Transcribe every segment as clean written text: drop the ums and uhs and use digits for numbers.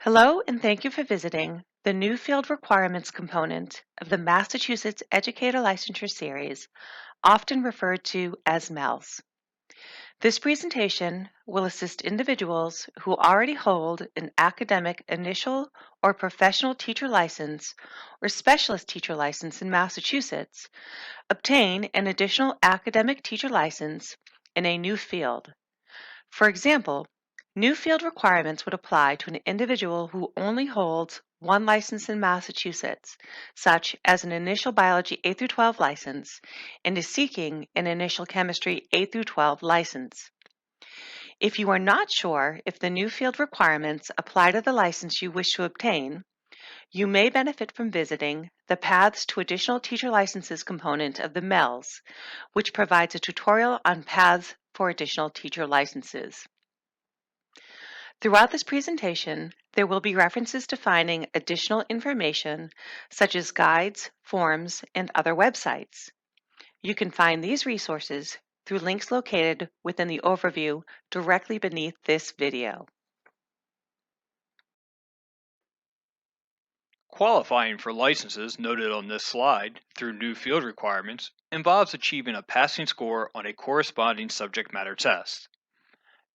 Hello, and thank you for visiting the New Field Requirements component of the Massachusetts Educator Licensure Series, often referred to as MELS. This presentation will assist individuals who already hold an academic initial or professional teacher license or specialist teacher license in Massachusetts obtain an additional academic teacher license in a new field. For example, new field requirements would apply to an individual who only holds one license in Massachusetts, such as an initial biology 8 through 12 license, and is seeking an initial chemistry 8 through 12 license. If you are not sure if the new field requirements apply to the license you wish to obtain, you may benefit from visiting the Paths to Additional Teacher Licenses component of the MELS, which provides a tutorial on paths for additional teacher licenses. Throughout this presentation, there will be references to finding additional information such as guides, forms, and other websites. You can find these resources through links located within the overview directly beneath this video. Qualifying for licenses noted on this slide through new field requirements involves achieving a passing score on a corresponding subject matter test.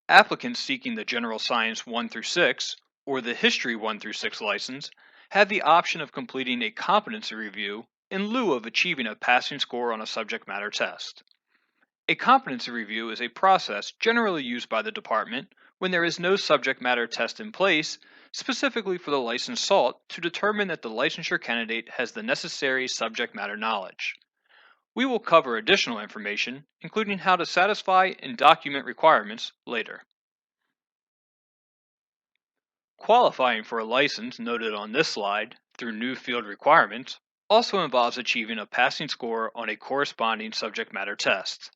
Applicants seeking the General Science 1 through 6 or the History 1 through 6 license have the option of completing a competency review in lieu of achieving a passing score on a subject matter test. A competency review is a process generally used by the department when there is no subject matter test in place, specifically for the license sought to determine that the licensure candidate has the necessary subject matter knowledge. We will cover additional information, including how to satisfy and document requirements, later. Qualifying for a license noted on this slide through new field requirements also involves achieving a passing score on a corresponding subject matter test.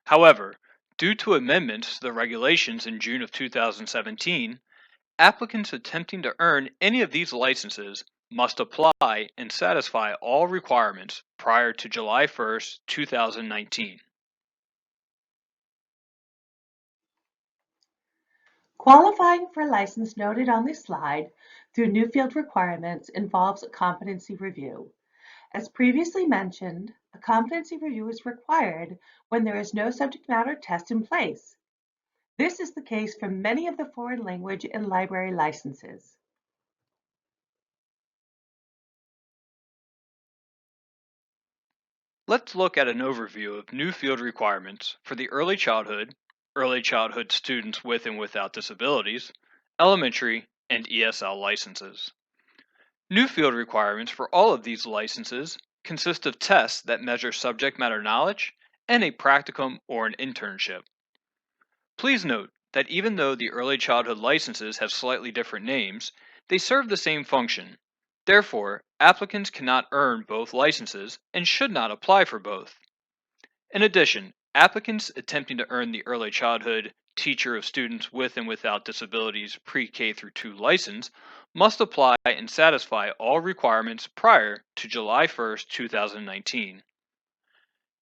However, due to amendments to the regulations in June of 2017, applicants attempting to earn any of these licenses must apply and satisfy all requirements prior to July 1st, 2019. Qualifying for a license noted on this slide through new field requirements involves a competency review. As previously mentioned, a competency review is required when there is no subject matter test in place. This is the case for many of the foreign language and library licenses. Let's look at an overview of new field requirements for the early childhood students with and without disabilities, elementary, and ESL licenses. New field requirements for all of these licenses consist of tests that measure subject matter knowledge and a practicum or an internship. Please note that even though the early childhood licenses have slightly different names, they serve the same function. Therefore, applicants cannot earn both licenses and should not apply for both. In addition, applicants attempting to earn the early childhood teacher of students with and without disabilities pre-K through 2 license must apply and satisfy all requirements prior to July 1st, 2019.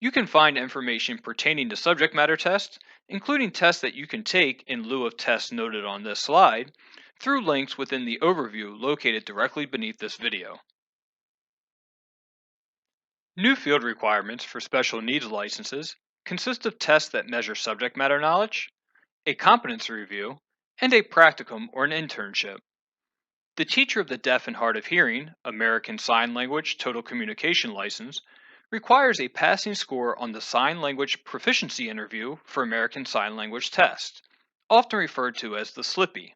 You can find information pertaining to subject matter tests, including tests that you can take in lieu of tests noted on this slide, through links within the overview located directly beneath this video. New field requirements for special needs licenses consist of tests that measure subject matter knowledge, a competency review, and a practicum or an internship. The teacher of the deaf and hard of hearing American Sign Language Total Communication License requires a passing score on the Sign Language Proficiency Interview for American Sign Language Test, often referred to as the SLIPI.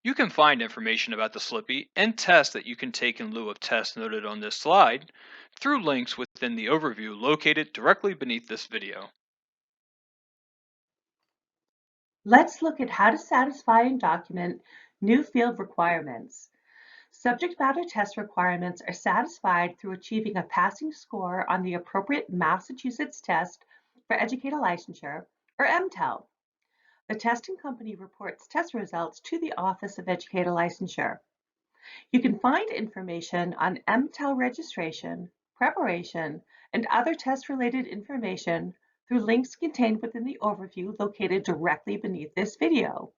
You can find information about the SLIPI and tests that you can take in lieu of tests noted on this slide through links within the overview located directly beneath this video. Let's look at how to satisfy and document new field requirements. Subject matter test requirements are satisfied through achieving a passing score on the appropriate Massachusetts test for Educator Licensure, or MELS. The testing company reports test results to the Office of Educator Licensure. You can find information on MELS registration, preparation, and other test-related information through links contained within the overview located directly beneath this video.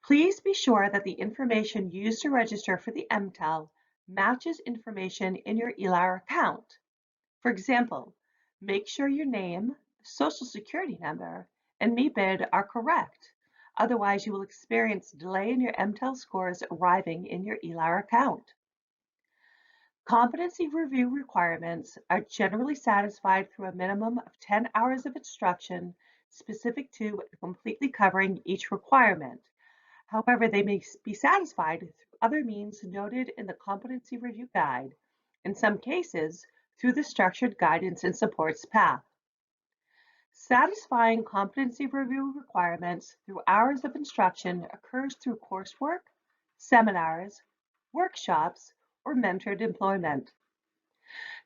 Please be sure that the information used to register for the MTEL matches information in your ELAR account. For example, make sure your name, social security number, and MEBID are correct. Otherwise, you will experience delay in your MTEL scores arriving in your ELAR account. Competency review requirements are generally satisfied through a minimum of 10 hours of instruction specific to and completely covering each requirement. However, they may be satisfied through other means noted in the Competency Review Guide, in some cases through the Structured Guidance and Supports path. Satisfying competency review requirements through hours of instruction occurs through coursework, seminars, workshops, or mentored employment.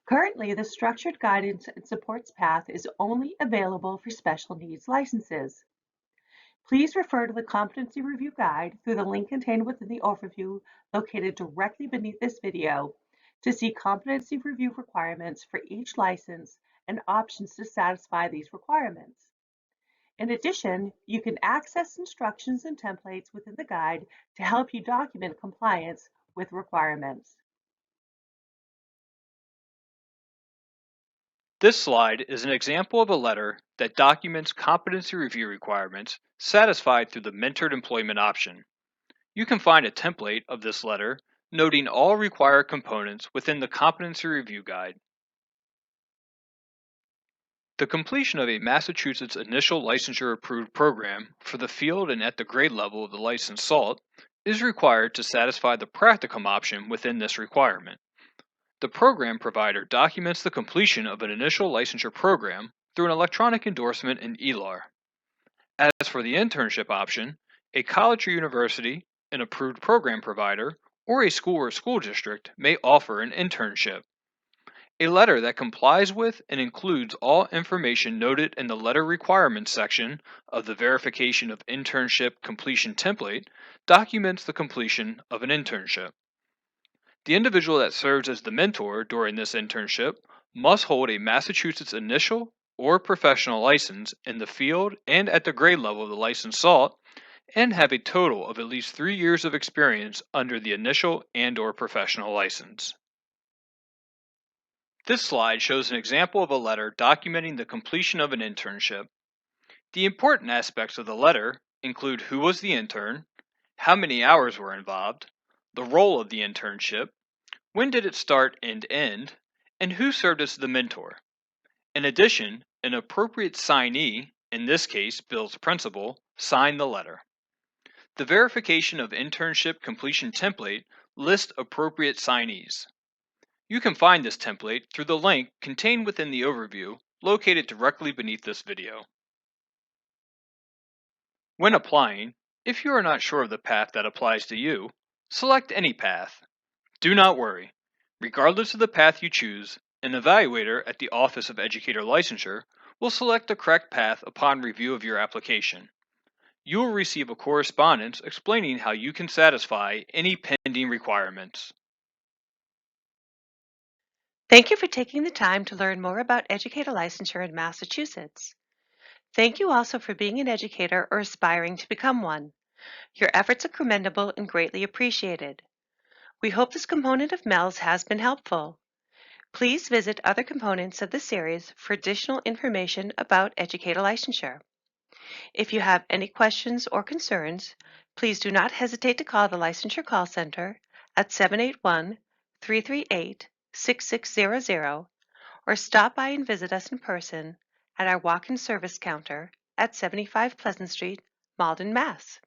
Currently, the Structured Guidance and Supports path is only available for special needs licenses. Please refer to the Competency Review Guide through the link contained within the overview located directly beneath this video to see competency review requirements for each license and options to satisfy these requirements. In addition, you can access instructions and templates within the guide to help you document compliance with requirements. This slide is an example of a letter that documents competency review requirements satisfied through the mentored employment option. You can find a template of this letter noting all required components within the Competency Review Guide. The completion of a Massachusetts initial licensure approved program for the field and at the grade level of the licensed SALT is required to satisfy the practicum option within this requirement. The program provider documents the completion of an initial licensure program through an electronic endorsement in ELAR. As for the internship option, a college or university, an approved program provider, or a school or school district may offer an internship. A letter that complies with and includes all information noted in the letter requirements section of the verification of internship completion template documents the completion of an internship. The individual that serves as the mentor during this internship must hold a Massachusetts initial or professional license in the field and at the grade level of the licensed SALT and have a total of at least 3 years of experience under the initial and/or professional license. This slide shows an example of a letter documenting the completion of an internship. The important aspects of the letter include who was the intern, how many hours were involved, the role of the internship, when did it start and end, and who served as the mentor. In addition, an appropriate signee, in this case Bill's principal, signed the letter. The verification of internship completion template lists appropriate signees. You can find this template through the link contained within the overview located directly beneath this video. When applying, if you are not sure of the path that applies to you, select any path. Do not worry. Regardless of the path you choose, an evaluator at the Office of Educator Licensure will select the correct path upon review of your application. You will receive a correspondence explaining how you can satisfy any pending requirements. Thank you for taking the time to learn more about Educator licensure in Massachusetts. Thank you also for being an educator or aspiring to become one. Your efforts are commendable and greatly appreciated. We hope this component of MELS has been helpful. Please visit other components of the series for additional information about Educator licensure. If you have any questions or concerns, please do not hesitate to call the Licensure Call Center at 781-338-6600 or stop by and visit us in person at our walk-in service counter at 75 Pleasant Street, Malden, Mass.